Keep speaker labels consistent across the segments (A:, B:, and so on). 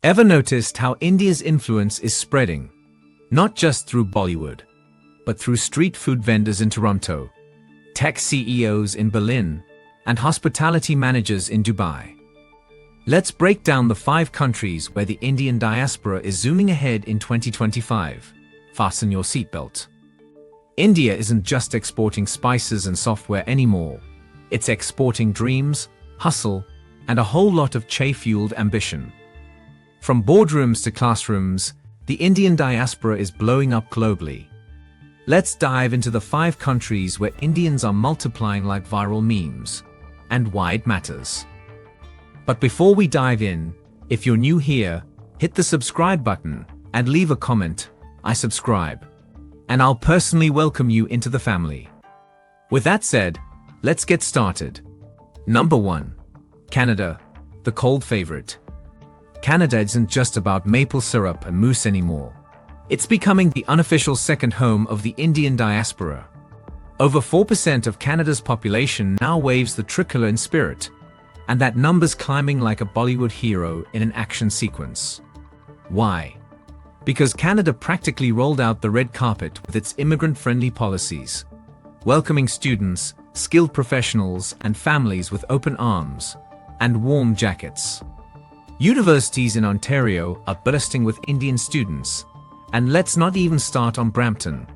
A: Ever noticed how India's influence is spreading? Not just through Bollywood, but through street food vendors in Toronto, tech CEOs in Berlin, and hospitality managers in Dubai. Let's break down the 5 countries where the Indian diaspora is zooming ahead in 2025. Fasten your seatbelt. India isn't just exporting spices and software anymore. It's exporting dreams, hustle, and a whole lot of chai-fueled ambition. From boardrooms to classrooms, the Indian diaspora is blowing up globally. Let's dive into the 5 countries where Indians are multiplying like viral memes, and why it matters. But before we dive in, if you're new here, hit the subscribe button and leave a comment. I subscribe, and I'll personally welcome you into the family. With that said, let's get started. Number 1. Canada, the cold favorite. Canada isn't just about maple syrup and mousse anymore. It's becoming the unofficial second home of the Indian diaspora. Over 4% of Canada's population now waves the tricolour in spirit, and that number's climbing like a Bollywood hero in an action sequence. Why? Because Canada practically rolled out the red carpet with its immigrant-friendly policies, welcoming students, skilled professionals, and families with open arms and warm jackets. Universities in Ontario are bursting with Indian students, and let's not even start on Brampton.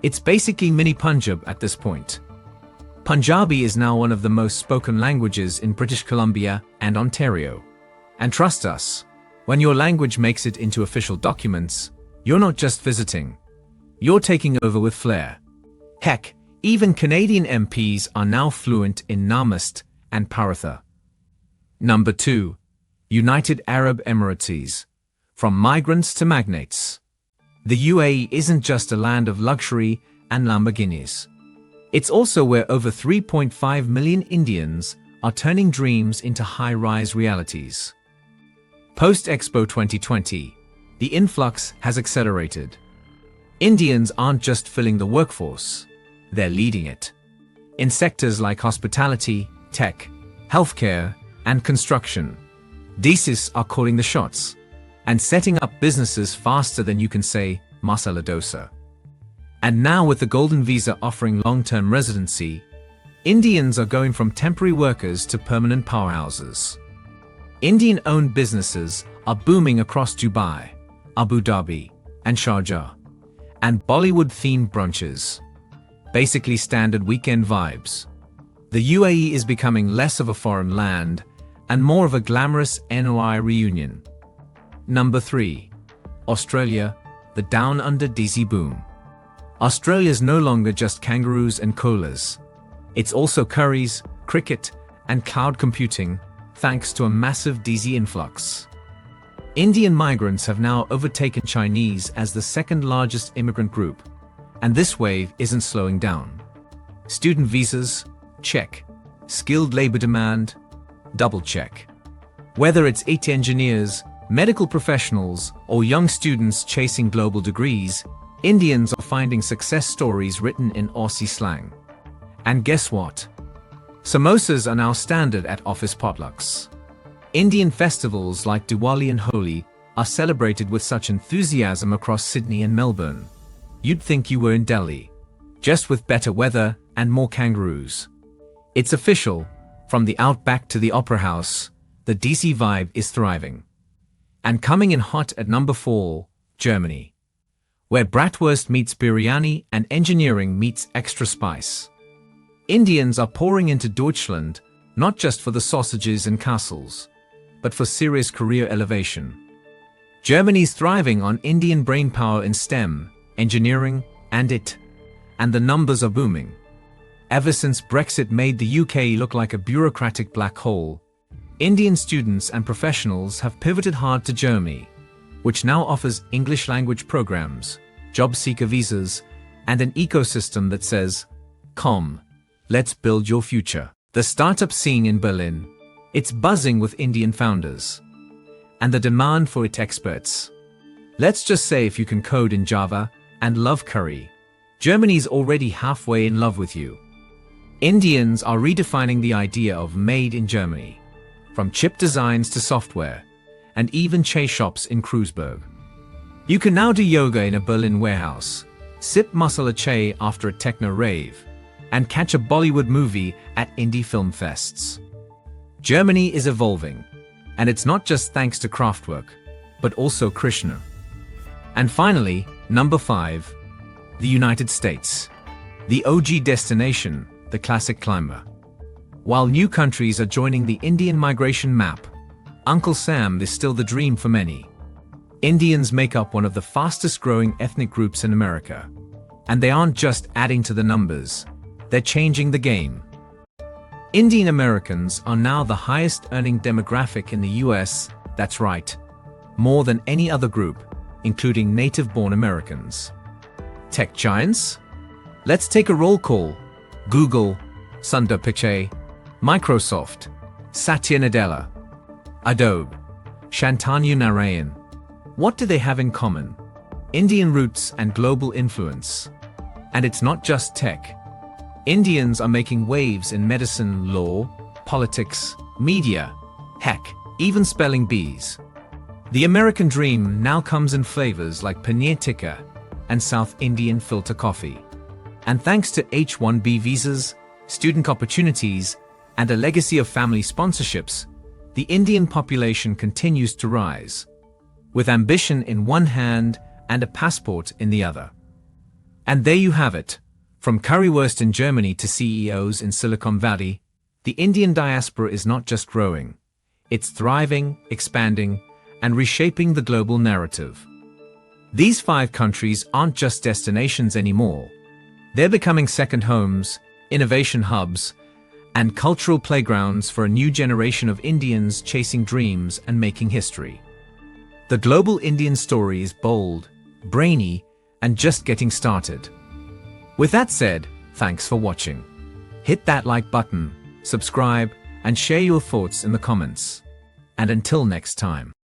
A: It's basically mini Punjab at this point. Punjabi is now one of the most spoken languages in British Columbia and Ontario. And trust us, when your language makes it into official documents, you're not just visiting. You're taking over with flair. Heck, even Canadian MPs are now fluent in Namaste and Paratha. Number 2. United Arab Emirates. From migrants to magnates. The UAE isn't just a land of luxury and Lamborghinis. It's also where over 3.5 million Indians are turning dreams into high-rise realities. Post-Expo 2020, the influx has accelerated. Indians aren't just filling the workforce, they're leading it. In sectors like hospitality, tech, healthcare, and construction, DCs are calling the shots and setting up businesses faster than you can say masala dosa. And now with the Golden Visa offering long-term residency, Indians are going from temporary workers to permanent powerhouses. Indian-owned businesses are booming across Dubai, Abu Dhabi, and Sharjah, and Bollywood-themed brunches. Basically standard weekend vibes. The UAE is becoming less of a foreign land and more of a glamorous NOI reunion. Number 3. Australia, the down-under DC boom. Australia's no longer just kangaroos and koalas. It's also curries, cricket, and cloud computing, thanks to a massive DC influx. Indian migrants have now overtaken Chinese as the second largest immigrant group, and this wave isn't slowing down. Student visas? Check. Skilled labor demand? Double check. Whether it's IT engineers, medical professionals, or young students chasing global degrees, Indians are finding success stories written in Aussie slang. And guess what? Samosas are now standard at office potlucks. Indian festivals like Diwali and Holi are celebrated with such enthusiasm across Sydney and Melbourne. You'd think you were in Delhi, just with better weather and more kangaroos. It's official, from the outback to the opera house, the DC vibe is thriving. And coming in hot at number 4, Germany, where bratwurst meets biryani and engineering meets extra spice. Indians are pouring into Deutschland, not just for the sausages and castles, but for serious career elevation. Germany's thriving on Indian brainpower in STEM, engineering, and IT, and the numbers are booming. Ever since Brexit made the UK look like a bureaucratic black hole, Indian students and professionals have pivoted hard to Germany, which now offers English language programs, job seeker visas, and an ecosystem that says, "Come, let's build your future." The startup scene in Berlin, it's buzzing with Indian founders. And the demand for IT experts. Let's just say if you can code in Java and love curry, Germany's already halfway in love with you. Indians are redefining the idea of made in Germany, from chip designs to software, and even chai shops in Kreuzberg. You can now do yoga in a Berlin warehouse, sip masala chai after a techno rave, and catch a Bollywood movie at indie film fests. Germany is evolving, and it's not just thanks to Kraftwerk, but also Krishna. And finally, number 5, the United States. The OG destination, the classic climber. While new countries are joining the Indian migration map, Uncle Sam is still the dream for many. Indians make up one of the fastest growing ethnic groups in America. And they aren't just adding to the numbers, they're changing the game. Indian Americans are now the highest earning demographic in the US, that's right, more than any other group, including native-born Americans. Tech giants? Let's take a roll call. Google, Sundar Pichai, Microsoft, Satya Nadella, Adobe, Shantanu Narayan. What do they have in common? Indian roots and global influence. And it's not just tech. Indians are making waves in medicine, law, politics, media, heck, even spelling bees. The American dream now comes in flavors like paneer tikka and South Indian filter coffee. And thanks to H-1B visas, student opportunities, and a legacy of family sponsorships, the Indian population continues to rise, with ambition in one hand and a passport in the other. And there you have it. From currywurst in Germany to CEOs in Silicon Valley, the Indian diaspora is not just growing, it's thriving, expanding, and reshaping the global narrative. These 5 countries aren't just destinations anymore. They're becoming second homes, innovation hubs, and cultural playgrounds for a new generation of Indians chasing dreams and making history. The global Indian story is bold, brainy, and just getting started. With that said, thanks for watching. Hit that like button, subscribe, and share your thoughts in the comments. And until next time.